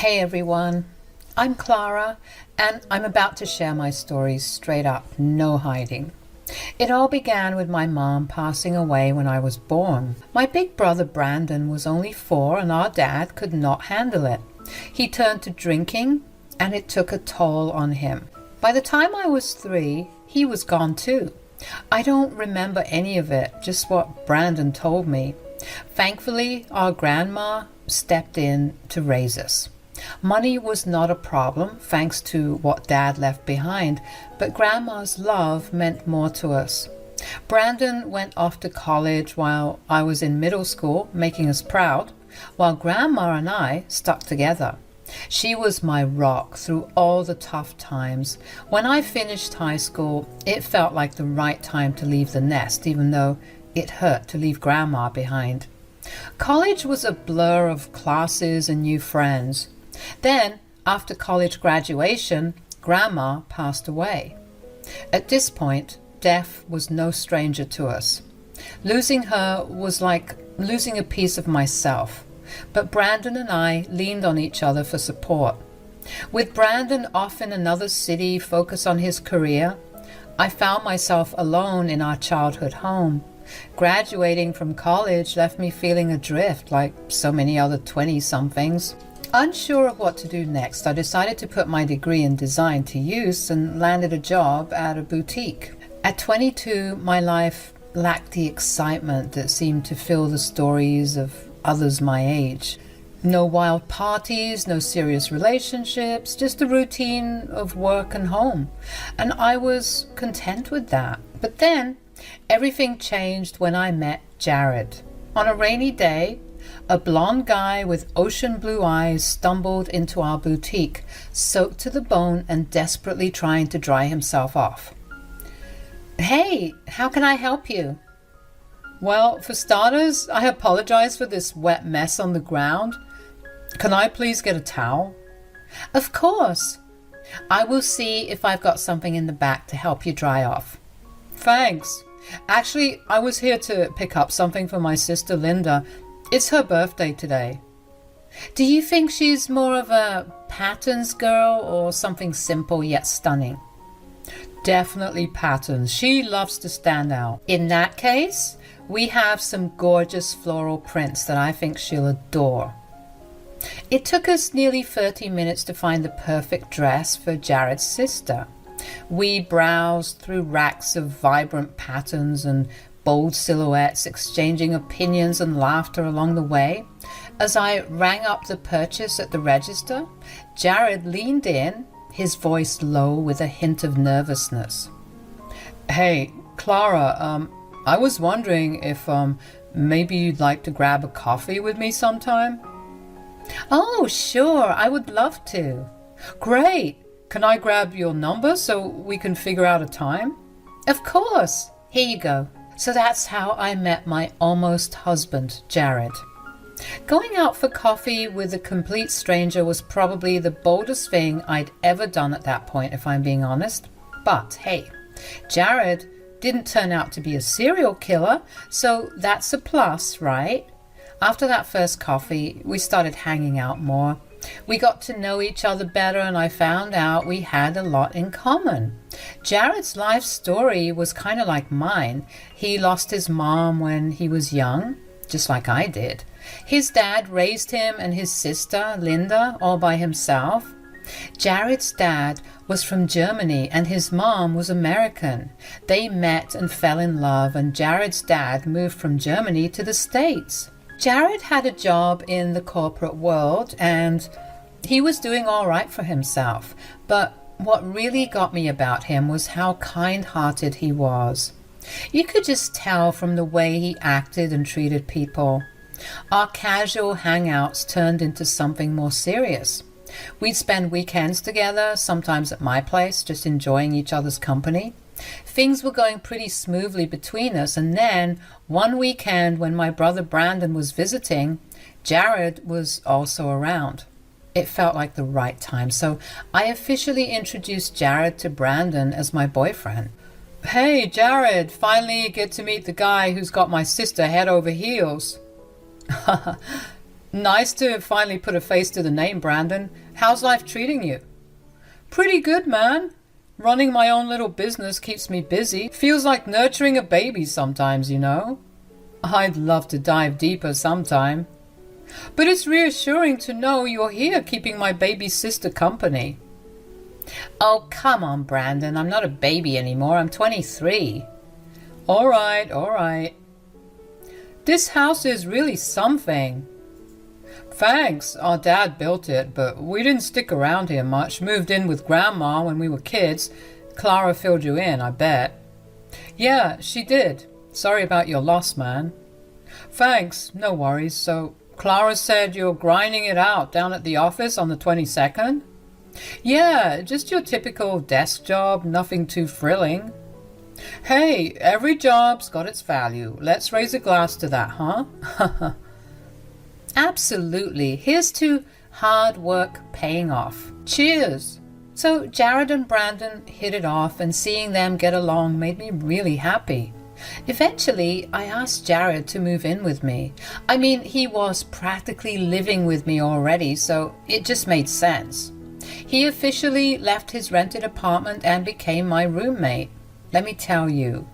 Hey everyone, I'm Clara, and I'm about to share my story straight up, no hiding. It all began with my mom passing away when I was born. My big brother Brandon was only 4 and our dad could not handle it. He turned to drinking and it took a toll on him. By the time I was 3, he was gone too. I don't remember any of it, just what Brandon told me. Thankfully, our grandma stepped in to raise us. Money was not a problem, thanks to what Dad left behind, but Grandma's love meant more to us. Brandon went off to college while I was in middle school, making us proud, while Grandma and I stuck together. She was my rock through all the tough times. When I finished high school, it felt like the right time to leave the nest, even though it hurt to leave Grandma behind. College was a blur of classes and new friends. Then, after college graduation, Grandma passed away. At this point, death was no stranger to us. Losing her was like losing a piece of myself, but Brandon and I leaned on each other for support. With Brandon off in another city, focused on his career, I found myself alone in our childhood home. Graduating from college left me feeling adrift like so many other 20-somethings. Unsure of what to do next, I decided to put my degree in design to use and landed a job at a boutique. At 22, my life lacked the excitement that seemed to fill the stories of others my age. No wild parties, no serious relationships, just a routine of work and home. And I was content with that. But then, everything changed when I met Jared. On a rainy day, a blonde guy with ocean blue eyes stumbled into our boutique, soaked to the bone and desperately trying to dry himself off. "Hey, how can I help you?" "Well, for starters, I apologize for this wet mess on the ground. Can I please get a towel?" "Of course. I will see if I've got something in the back to help you dry off." "Thanks. Actually, I was here to pick up something for my sister Linda. It's her birthday today." "Do you think she's more of a patterns girl or something simple yet stunning?" "Definitely patterns. She loves to stand out." "In that case, we have some gorgeous floral prints that I think she'll adore." It took us nearly 30 minutes to find the perfect dress for Jared's sister. We browsed through racks of vibrant patterns and bold silhouettes, exchanging opinions and laughter along the way. As I rang up the purchase at the register, Jared leaned in, his voice low with a hint of nervousness. "Hey, Clara, I was wondering if maybe you'd like to grab a coffee with me sometime?" "Oh, sure, I would love to." "Great! Can I grab your number so we can figure out a time?" "Of course. Here you go." So that's how I met my almost husband, Jared. Going out for coffee with a complete stranger was probably the boldest thing I'd ever done at that point, if I'm being honest. But hey, Jared didn't turn out to be a serial killer, so that's a plus, right? After that first coffee, we started hanging out more. We got to know each other better and I found out we had a lot in common. Jared's life story was kind of like mine. He lost his mom when he was young, just like I did. His dad raised him and his sister, Linda, all by himself. Jared's dad was from Germany and his mom was American. They met and fell in love and Jared's dad moved from Germany to the States. Jared had a job in the corporate world and he was doing all right for himself. But what really got me about him was how kind-hearted he was. You could just tell from the way he acted and treated people. Our casual hangouts turned into something more serious. We'd spend weekends together, sometimes at my place, just enjoying each other's company. Things were going pretty smoothly between us, and then one weekend when my brother Brandon was visiting, Jared was also around. It felt like the right time, so I officially introduced Jared to Brandon as my boyfriend. "Hey, Jared, finally get to meet the guy who's got my sister head over heels." Nice to finally put a face to the name, Brandon. How's life treating you? Pretty good, man. Running my own little business keeps me busy. Feels like nurturing a baby sometimes, you know. I'd love to dive deeper sometime. But it's reassuring to know you're here keeping my baby sister company. Oh, come on, Brandon. I'm not a baby anymore. I'm 23. All right. This house is really something. Thanks. Our dad built it, but we didn't stick around here much. Moved in with Grandma when we were kids. Clara filled you in, I bet. Yeah, she did. Sorry about your loss, man. Thanks. No worries. So, Clara said you're grinding it out down at the office on the 22nd? Yeah, just your typical desk job, nothing too thrilling. Hey, every job's got its value. Let's raise a glass to that, huh? Absolutely. Here's to hard work paying off. Cheers. So Jared and Brandon hit it off, and seeing them get along made me really happy. Eventually, I asked Jared to move in with me. I mean, he was practically living with me already, so it just made sense. He officially left his rented apartment and became my roommate. Let me tell you,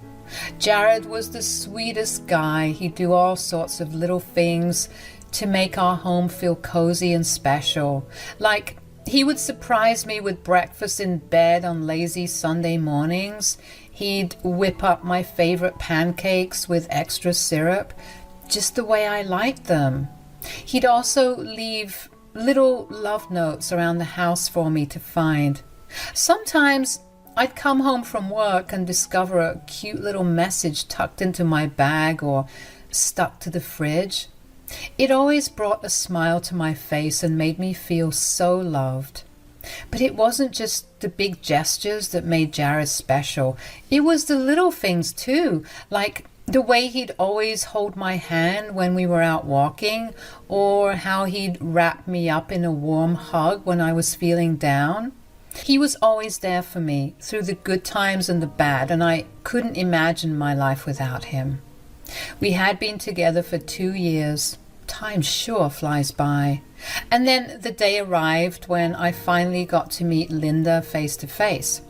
Jared was the sweetest guy. He'd do all sorts of little things to make our home feel cozy and special. Like, he would surprise me with breakfast in bed on lazy Sunday mornings. He'd whip up my favorite pancakes with extra syrup, just the way I liked them. He'd also leave little love notes around the house for me to find. Sometimes I'd come home from work and discover a cute little message tucked into my bag or stuck to the fridge. It always brought a smile to my face and made me feel so loved. But it wasn't just the big gestures that made Jared special. It was the little things too, like the way he'd always hold my hand when we were out walking, or how he'd wrap me up in a warm hug when I was feeling down. He was always there for me through the good times and the bad, and I couldn't imagine my life without him. We had been together for 2 years. Time sure flies by. And then the day arrived when I finally got to meet Linda face to face.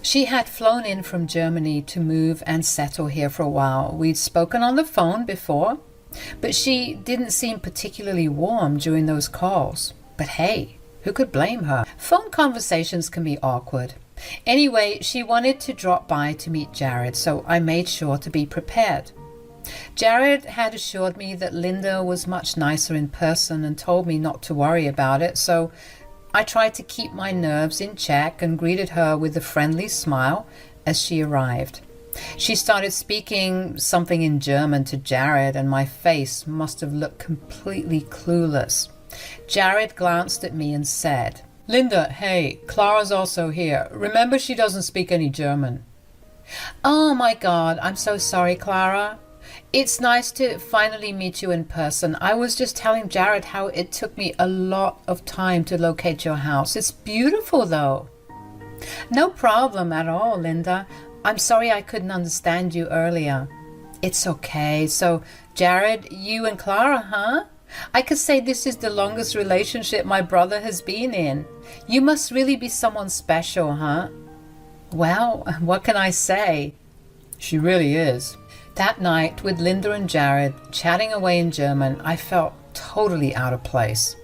She had flown in from Germany to move and settle here for a while. We'd spoken on the phone before, but she didn't seem particularly warm during those calls. But hey, who could blame her? Phone conversations can be awkward. Anyway, she wanted to drop by to meet Jared, so I made sure to be prepared. Jared had assured me that Linda was much nicer in person and told me not to worry about it, so I tried to keep my nerves in check and greeted her with a friendly smile as she arrived. She started speaking something in German to Jared, and my face must have looked completely clueless. Jared glanced at me and said, Linda, hey, Clara's also here. Remember, she doesn't speak any German. Oh my God, I'm so sorry, Clara. It's nice to finally meet you in person. I was just telling Jared how it took me a lot of time to locate your house. It's beautiful, though. No problem at all, Linda. I'm sorry I couldn't understand you earlier. It's okay. So, Jared, you and Clara, huh? I could say this is the longest relationship my brother has been in. You must really be someone special, huh? Well, what can I say? She really is. That night, with Linda and Jared chatting away in German, I felt totally out of place.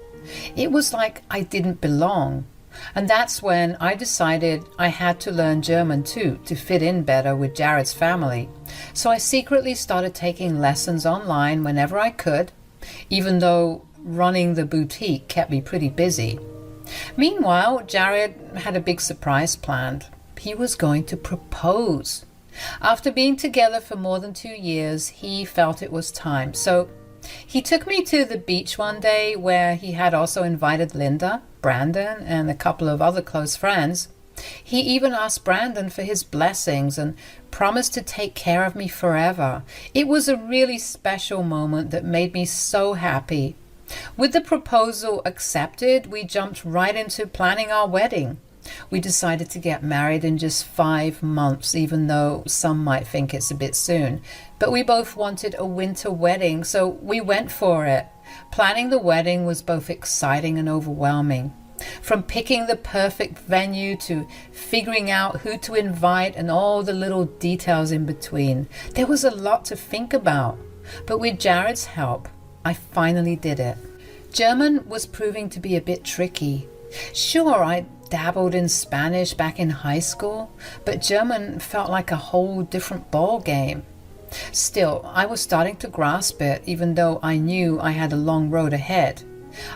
It was like I didn't belong. And that's when I decided I had to learn German too, to fit in better with Jared's family. So I secretly started taking lessons online whenever I could, even though running the boutique kept me pretty busy. Meanwhile, Jared had a big surprise planned. He was going to propose. After being together for more than 2 years, he felt it was time. So he took me to the beach one day where he had also invited Linda, Brandon, and a couple of other close friends. He even asked Brandon for his blessings and promised to take care of me forever. It was a really special moment that made me so happy. With the proposal accepted, we jumped right into planning our wedding. We decided to get married in just 5 months, even though some might think it's a bit soon. But we both wanted a winter wedding, so we went for it. Planning the wedding was both exciting and overwhelming. From picking the perfect venue to figuring out who to invite and all the little details in between. There was a lot to think about, but with Jared's help, I finally did it. German was proving to be a bit tricky. Sure, I dabbled in Spanish back in high school, but German felt like a whole different ball game. Still, I was starting to grasp it, even though I knew I had a long road ahead.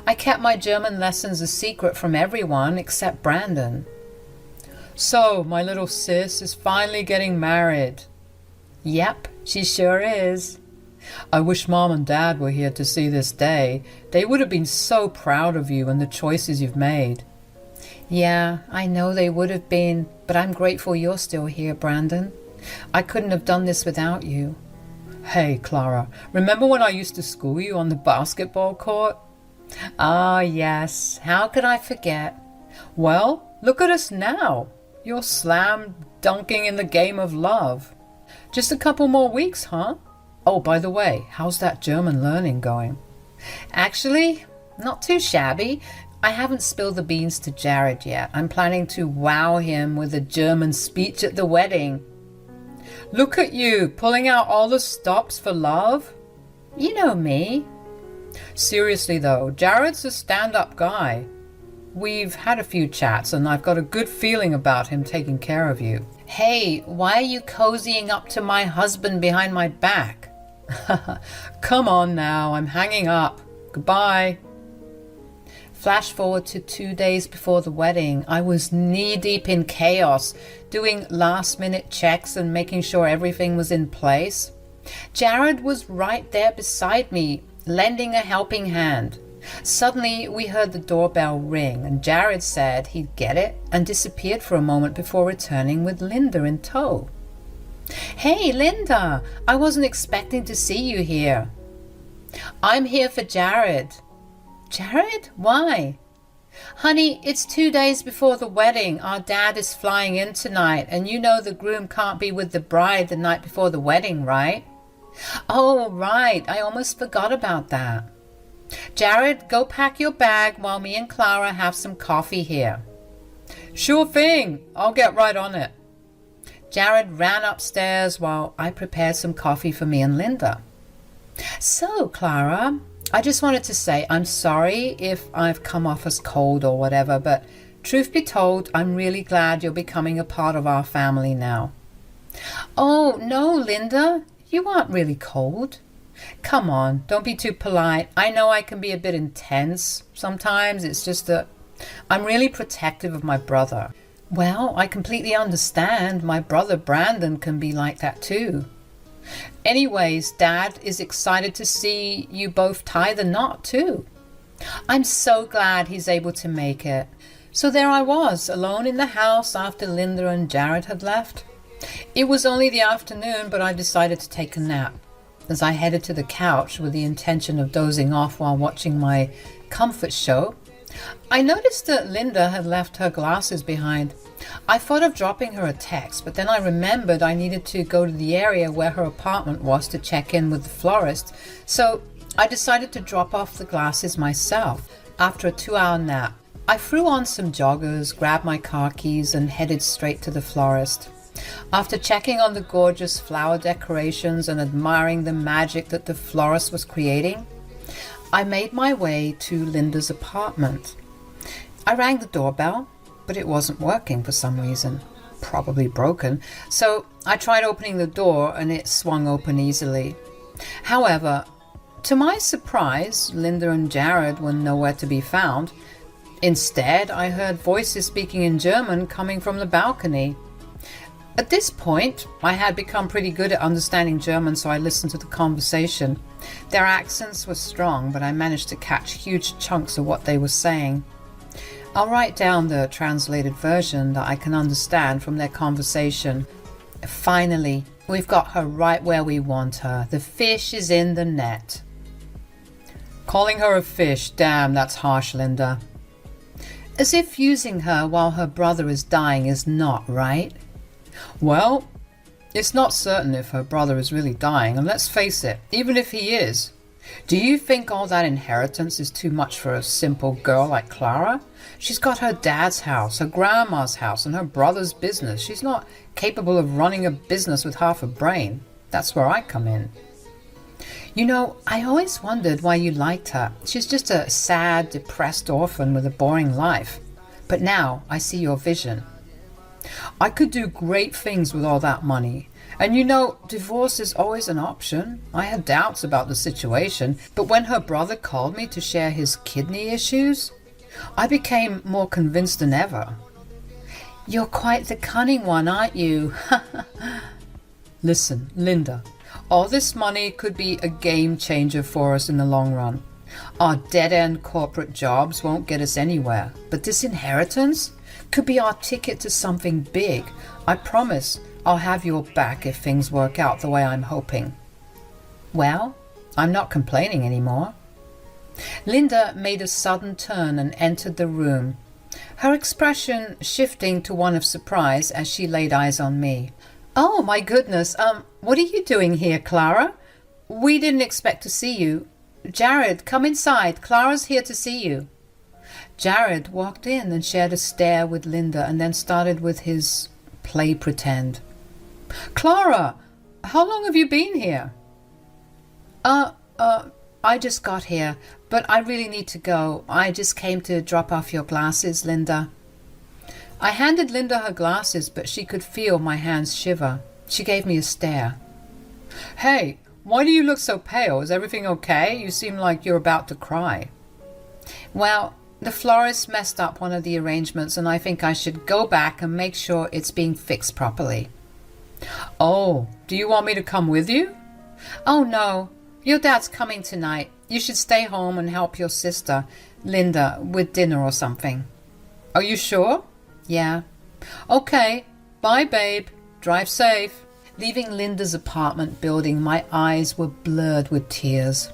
I kept my German lessons a secret from everyone except Brandon. So, my little sis is finally getting married. Yep, she sure is. I wish Mom and Dad were here to see this day. They would have been so proud of you and the choices you've made. Yeah, I know they would have been, but I'm grateful you're still here, Brandon. I couldn't have done this without you. Hey, Clara, remember when I used to school you on the basketball court? Ah, yes. How could I forget? Well, look at us now. You're slam dunking in the game of love. Just a couple more weeks, huh? Oh, by the way, how's that German learning going? Actually, not too shabby. I haven't spilled the beans to Jared yet. I'm planning to wow him with a German speech at the wedding. Look at you, pulling out all the stops for love. You know me. Seriously though, Jared's a stand-up guy. We've had a few chats and I've got a good feeling about him taking care of you. Hey, why are you cozying up to my husband behind my back? Come on now, I'm hanging up. Goodbye. Flash forward to 2 days before the wedding. I was knee-deep in chaos, doing last-minute checks and making sure everything was in place. Jared was right there beside me, lending a helping hand. Suddenly, we heard the doorbell ring, and Jared said he'd get it and disappeared for a moment before returning with Linda in tow. Hey, Linda, I wasn't expecting to see you here. I'm here for Jared. Jared? Why? Honey, it's 2 days before the wedding. Our dad is flying in tonight, and you know the groom can't be with the bride the night before the wedding, right? Oh, right. I almost forgot about that. Jared, go pack your bag while me and Clara have some coffee here. Sure thing. I'll get right on it. Jared ran upstairs while I prepared some coffee for me and Linda. So, Clara, I just wanted to say I'm sorry if I've come off as cold or whatever, but truth be told, I'm really glad you're becoming a part of our family now. Oh, no, Linda, you aren't really cold. Come on, don't be too polite. I know I can be a bit intense sometimes. It's just that I'm really protective of my brother. Well, I completely understand. My brother Brandon can be like that too. Anyways, Dad is excited to see you both tie the knot too. I'm so glad he's able to make it. So there I was, alone in the house after Linda and Jared had left. It was only the afternoon, but I decided to take a nap. As I headed to the couch with the intention of dozing off while watching my comfort show, I noticed that Linda had left her glasses behind. I thought of dropping her a text, but then I remembered I needed to go to the area where her apartment was to check in with the florist, so I decided to drop off the glasses myself. After a 2-hour nap, I threw on some joggers, grabbed my car keys, and headed straight to the florist. After checking on the gorgeous flower decorations and admiring the magic that the florist was creating, I made my way to Linda's apartment. I rang the doorbell, but it wasn't working for some reason, probably broken, so I tried opening the door and it swung open easily. However, to my surprise, Linda and Jared were nowhere to be found. Instead, I heard voices speaking in German coming from the balcony. At this point, I had become pretty good at understanding German, so I listened to the conversation. Their accents were strong, but I managed to catch huge chunks of what they were saying. I'll write down the translated version that I can understand from their conversation. Finally, we've got her right where we want her. The fish is in the net. Calling her a fish, damn, that's harsh, Linda. As if using her while her brother is dying is not right. Well, it's not certain if her brother is really dying, and let's face it, even if he is, Do you think all that inheritance is too much for a simple girl like Clara? She's got her dad's house, her grandma's house, and her brother's business. She's not capable of running a business with half a brain. That's where I come in. You know, I always wondered why you liked her. She's just a sad, depressed orphan with a boring life. But now I see your vision. I could do great things with all that money. And you know, divorce is always an option. I had doubts about the situation, but when her brother called me to share his kidney issues, I became more convinced than ever. You're quite the cunning one, aren't you? Listen, Linda, all this money could be a game changer for us in the long run. Our dead-end corporate jobs won't get us anywhere, but this inheritance could be our ticket to something big. I promise I'll have your back if things work out the way I'm hoping. Well, I'm not complaining anymore. Linda made a sudden turn and entered the room, her expression shifting to one of surprise as she laid eyes on me. Oh, my goodness, what are you doing here, Clara? We didn't expect to see you. Jared, come inside. Clara's here to see you. Jared walked in and shared a stare with Linda and then started with his play pretend. Clara, how long have you been here? I just got here, but I really need to go. I just came to drop off your glasses, Linda. I handed Linda her glasses, but she could feel my hands shiver. She gave me a stare. Hey, why do you look so pale? Is everything okay? You seem like you're about to cry. Well, the florist messed up one of the arrangements, and I think I should go back and make sure it's being fixed properly. Oh, do you want me to come with you? Oh, no. Your dad's coming tonight. You should stay home and help your sister, Linda, with dinner or something. Are you sure? Yeah. Okay. Bye, babe. Drive safe. Leaving Linda's apartment building, my eyes were blurred with tears.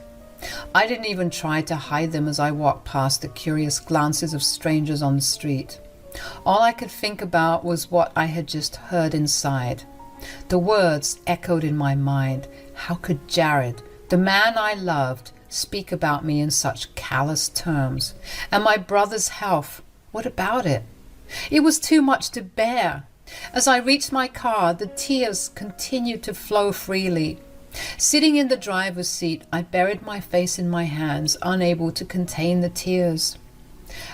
I didn't even try to hide them as I walked past the curious glances of strangers on the street. All I could think about was what I had just heard inside. The words echoed in my mind. How could Jared, the man I loved, speak about me in such callous terms? And my brother's health, what about it? It was too much to bear. As I reached my car, the tears continued to flow freely. Sitting in the driver's seat, I buried my face in my hands, unable to contain the tears.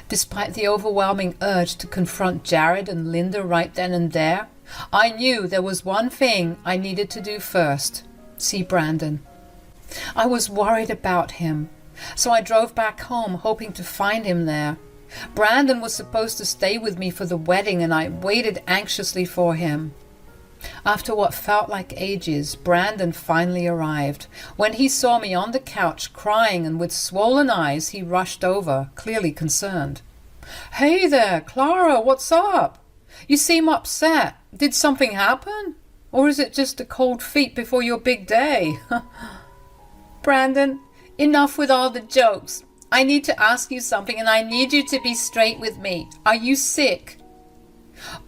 Despite the overwhelming urge to confront Jared and Linda right then and there, I knew there was one thing I needed to do first: see Brandon. I was worried about him, so I drove back home hoping to find him there. Brandon was supposed to stay with me for the wedding, and I waited anxiously for him. After what felt like ages, Brandon finally arrived. When he saw me on the couch crying and with swollen eyes, he rushed over, clearly concerned. Hey there, Clara, what's up? You seem upset. Did something happen? Or is it just a cold feet before your big day? Brandon, enough with all the jokes. I need to ask you something, and I need you to be straight with me. Are you sick?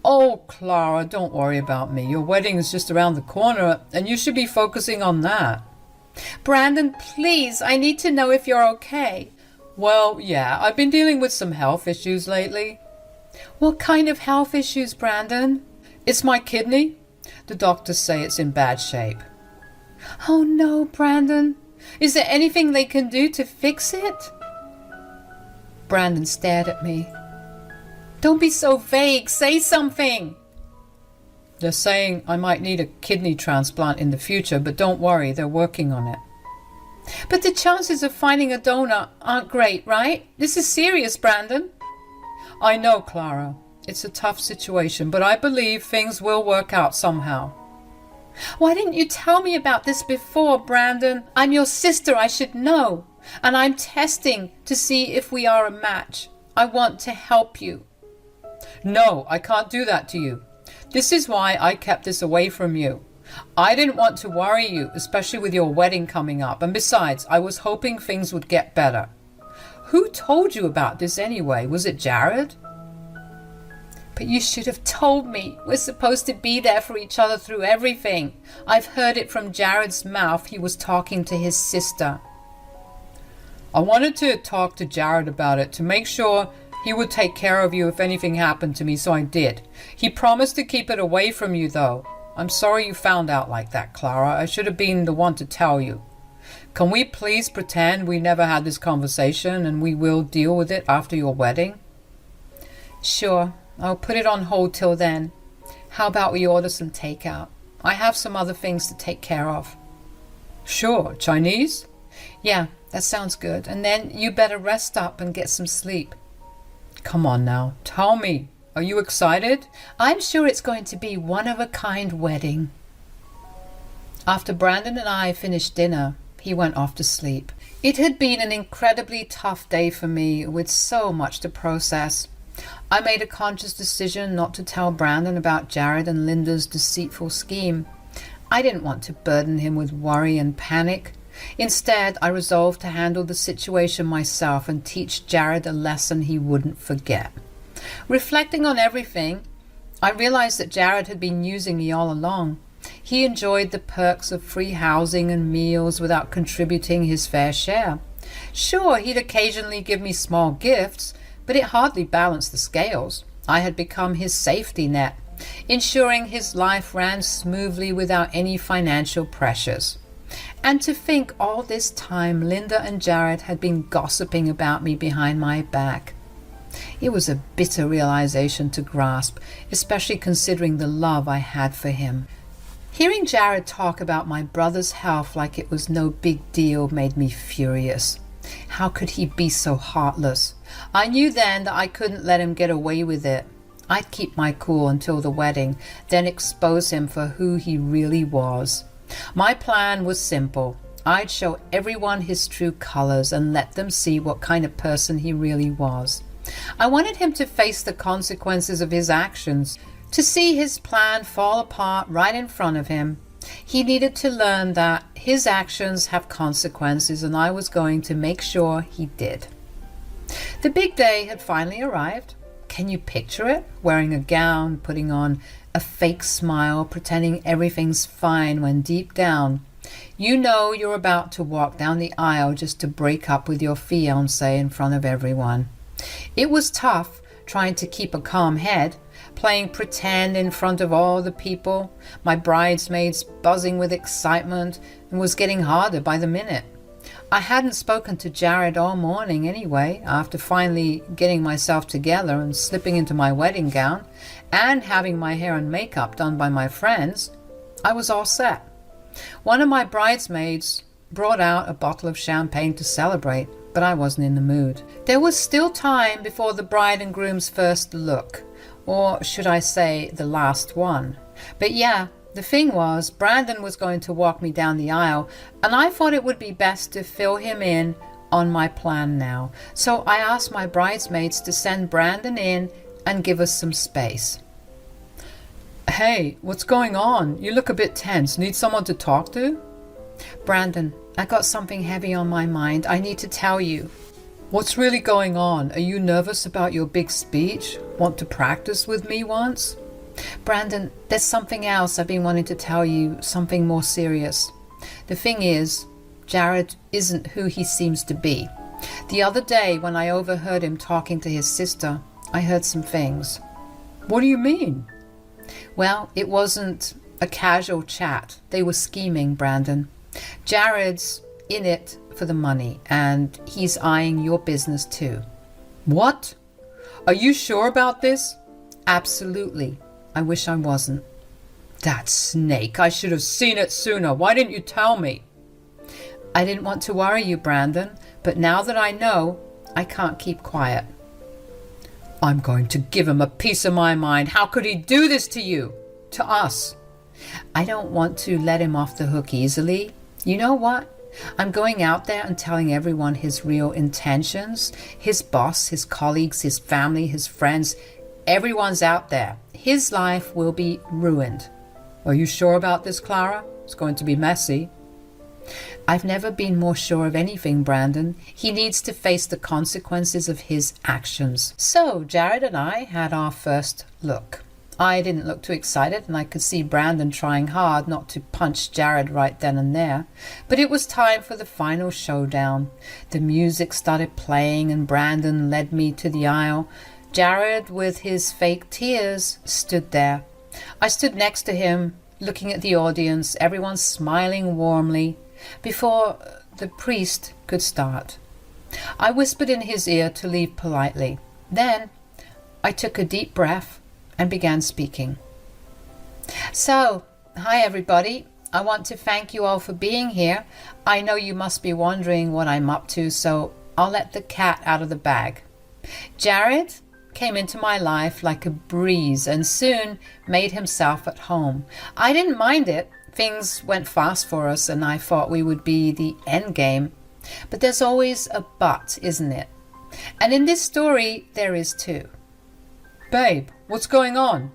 Oh, Clara, don't worry about me. Your wedding is just around the corner, and you should be focusing on that. Brandon, please, I need to know if you're okay. Well, yeah, I've been dealing with some health issues lately. What kind of health issues, Brandon? It's my kidney. The doctors say it's in bad shape. Oh, no, Brandon. Is there anything they can do to fix it? Brandon stared at me. Don't be so vague. Say something. They're saying I might need a kidney transplant in the future, but don't worry, they're working on it. But the chances of finding a donor aren't great, right? This is serious, Brandon. I know, Clara. It's a tough situation, but I believe things will work out somehow. Why didn't you tell me about this before, Brandon? I'm your sister, I should know. And I'm testing to see if we are a match. I want to help you. No, I can't do that to you. This is why I kept this away from you. I didn't want to worry you, especially with your wedding coming up. And besides, I was hoping things would get better. Who told you about this anyway? Was it Jared? But you should have told me. We're supposed to be there for each other through everything. I've heard it from Jared's mouth. He was talking to his sister. I wanted to talk to Jared about it to make sure he would take care of you if anything happened to me, so I did. He promised to keep it away from you, though. I'm sorry you found out like that, Clara. I should have been the one to tell you. Can we please pretend we never had this conversation and we will deal with it after your wedding? Sure. I'll put it on hold till then. How about we order some takeout? I have some other things to take care of. Sure. Chinese? Yeah, that sounds good. And then you better rest up and get some sleep. Come on now, tell me. Are you excited? I'm sure it's going to be one-of-a-kind wedding. After Brandon and I finished dinner, he went off to sleep. It had been an incredibly tough day for me with so much to process. I made a conscious decision not to tell Brandon about Jared and Linda's deceitful scheme. I didn't want to burden him with worry and panic. Instead, I resolved to handle the situation myself and teach Jared a lesson he wouldn't forget. Reflecting on everything, I realized that Jared had been using me all along. He enjoyed the perks of free housing and meals without contributing his fair share. Sure, he'd occasionally give me small gifts, but it hardly balanced the scales. I had become his safety net, ensuring his life ran smoothly without any financial pressures. And to think all this time Linda and Jared had been gossiping about me behind my back. It was a bitter realization to grasp, especially considering the love I had for him. Hearing Jared talk about my brother's health like it was no big deal made me furious. How could he be so heartless? I knew then that I couldn't let him get away with it. I'd keep my cool until the wedding, then expose him for who he really was. My plan was simple. I'd show everyone his true colors and let them see what kind of person he really was. I wanted him to face the consequences of his actions, to see his plan fall apart right in front of him. He needed to learn that his actions have consequences, and I was going to make sure he did. The big day had finally arrived. Can you picture it? Wearing a gown, putting on a fake smile, pretending everything's fine when deep down, you know you're about to walk down the aisle just to break up with your fiancé in front of everyone. It was tough trying to keep a calm head, playing pretend in front of all the people, my bridesmaids buzzing with excitement, and was getting harder by the minute. I hadn't spoken to Jared all morning anyway, after finally getting myself together and slipping into my wedding gown and having my hair and makeup done by my friends. I was all set. One of my bridesmaids brought out a bottle of champagne to celebrate, but I wasn't in the mood. There was still time before the bride and groom's first look, or should I say the last one. But yeah, the thing was, Brandon was going to walk me down the aisle, and I thought it would be best to fill him in on my plan now. So I asked my bridesmaids to send Brandon in and give us some space. Hey, what's going on? You look a bit tense. Need someone to talk to? Brandon, I got something heavy on my mind. I need to tell you. What's really going on? Are you nervous about your big speech? Want to practice with me once? Brandon, there's something else I've been wanting to tell you, something more serious. The thing is, Jared isn't who he seems to be. The other day when I overheard him talking to his sister, I heard some things. What do you mean? Well, it wasn't a casual chat. They were scheming, Brandon. Jared's in it for the money, and he's eyeing your business too. What? Are you sure about this? Absolutely. I wish I wasn't. That snake. I should have seen it sooner. Why didn't you tell me? I didn't want to worry you, Brandon, but now that I know, I can't keep quiet. I'm going to give him a piece of my mind. How could he do this to you? To us? I don't want to let him off the hook easily. You know what? I'm going out there and telling everyone his real intentions. His boss, his colleagues, his family, his friends. Everyone's out there. His life will be ruined. Are you sure about this, Clara? It's going to be messy. I've never been more sure of anything, Brandon. He needs to face the consequences of his actions. So Jared and I had our first look. I didn't look too excited, and I could see Brandon trying hard not to punch Jared right then and there. But it was time for the final showdown. The music started playing, and Brandon led me to the aisle. Jared, with his fake tears, stood there. I stood next to him, looking at the audience, everyone smiling warmly, before the priest could start. I whispered in his ear to leave politely. Then I took a deep breath and began speaking. So, hi everybody. I want to thank you all for being here. I know you must be wondering what I'm up to, so I'll let the cat out of the bag. Jared came into my life like a breeze and soon made himself at home. I didn't mind it. Things went fast for us and I thought we would be the end game. But there's always a but, isn't it? And in this story, there is too. Babe, what's going on?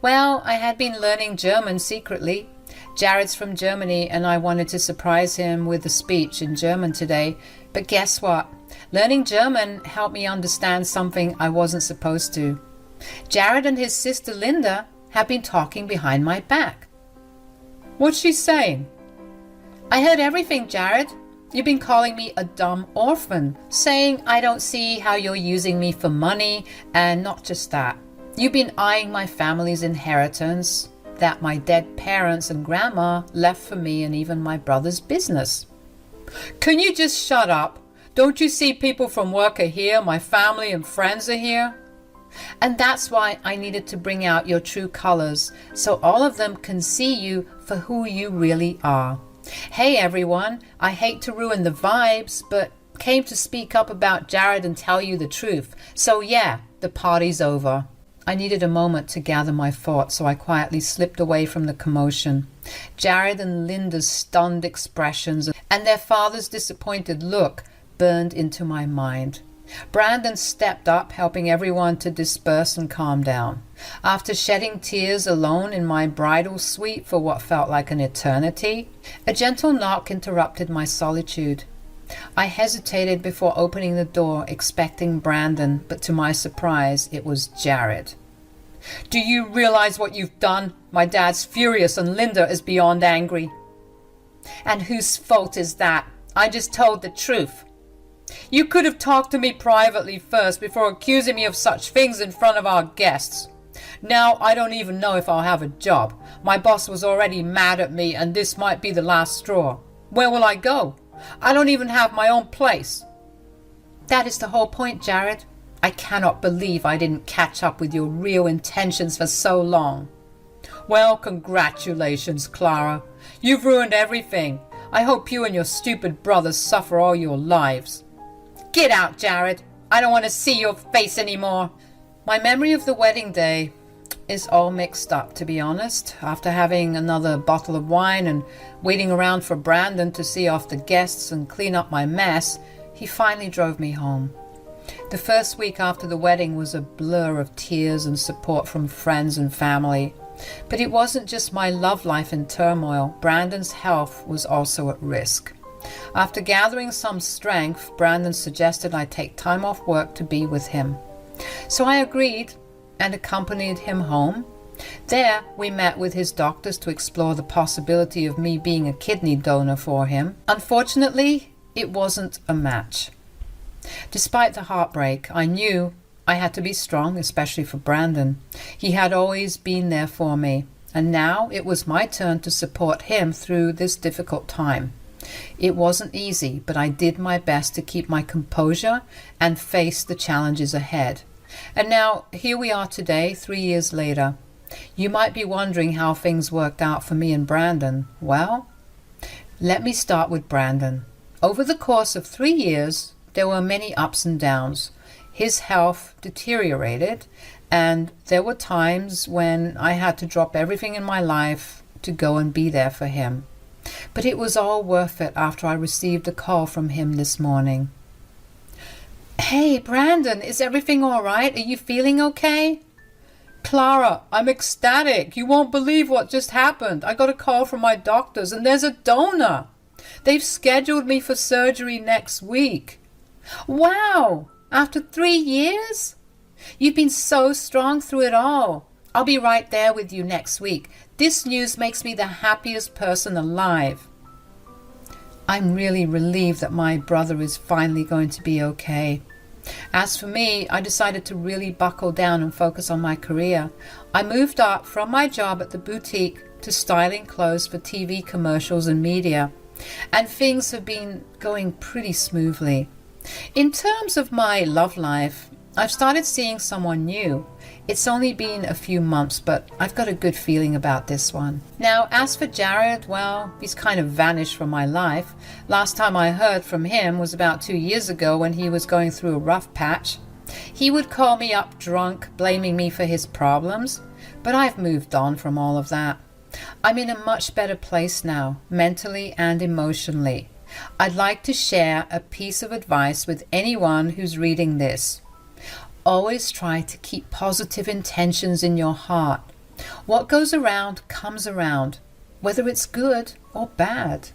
Well, I had been learning German secretly. Jared's from Germany and I wanted to surprise him with a speech in German today. But guess what? Learning German helped me understand something I wasn't supposed to. Jared and his sister Linda have been talking behind my back. What's she saying? I heard everything, Jared. You've been calling me a dumb orphan, saying I don't see how you're using me for money, and not just that. You've been eyeing my family's inheritance that my dead parents and grandma left for me and even my brother's business. Can you just shut up? Don't you see people from work are here, my family and friends are here? And that's why I needed to bring out your true colors, so all of them can see you for who you really are. Hey everyone, I hate to ruin the vibes, but came to speak up about Jared and tell you the truth. So yeah, the party's over. I needed a moment to gather my thoughts, so I quietly slipped away from the commotion. Jared and Linda's stunned expressions and their father's disappointed look burned into my mind. Brandon stepped up, helping everyone to disperse and calm down. After shedding tears alone in my bridal suite for what felt like an eternity, a gentle knock interrupted my solitude. I hesitated before opening the door, expecting Brandon, but to my surprise, it was Jared. Do you realize what you've done? My dad's furious and Linda is beyond angry. And whose fault is that? I just told the truth. You could have talked to me privately first before accusing me of such things in front of our guests. Now I don't even know if I'll have a job. My boss was already mad at me and this might be the last straw. Where will I go? I don't even have my own place. That is the whole point, Jared. I cannot believe I didn't catch up with your real intentions for so long. Well, congratulations, Clara. You've ruined everything. I hope you and your stupid brothers suffer all your lives. Get out, Jared. I don't want to see your face anymore. My memory of the wedding day is all mixed up, to be honest. After having another bottle of wine and waiting around for Brandon to see off the guests and clean up my mess, he finally drove me home. The first week after the wedding was a blur of tears and support from friends and family. But it wasn't just my love life in turmoil. Brandon's health was also at risk. After gathering some strength, Brandon suggested I take time off work to be with him. So I agreed and accompanied him home. There we met with his doctors to explore the possibility of me being a kidney donor for him. Unfortunately, it wasn't a match. Despite the heartbreak, I knew I had to be strong, especially for Brandon. He had always been there for me, and now it was my turn to support him through this difficult time. It wasn't easy, but I did my best to keep my composure and face the challenges ahead. And now, here we are today, 3 years later. You might be wondering how things worked out for me and Brandon. Well, let me start with Brandon. Over the course of 3 years, there were many ups and downs. His health deteriorated, and there were times when I had to drop everything in my life to go and be there for him. But it was all worth it after I received a call from him this morning. Hey, Brandon, is everything all right? Are you feeling okay? Clara, I'm ecstatic. You won't believe what just happened. I got a call from my doctors and there's a donor. They've scheduled me for surgery next week. Wow! After 3 years? You've been so strong through it all. I'll be right there with you next week. This news makes me the happiest person alive." I'm really relieved that my brother is finally going to be okay. As for me, I decided to really buckle down and focus on my career. I moved up from my job at the boutique to styling clothes for TV commercials and media, and things have been going pretty smoothly. In terms of my love life, I've started seeing someone new. It's only been a few months, but I've got a good feeling about this one. Now, as for Jared, well, he's kind of vanished from my life. Last time I heard from him was about 2 years ago when he was going through a rough patch. He would call me up drunk, blaming me for his problems, but I've moved on from all of that. I'm in a much better place now, mentally and emotionally. I'd like to share a piece of advice with anyone who's reading this. Always try to keep positive intentions in your heart. What goes around comes around, whether it's good or bad.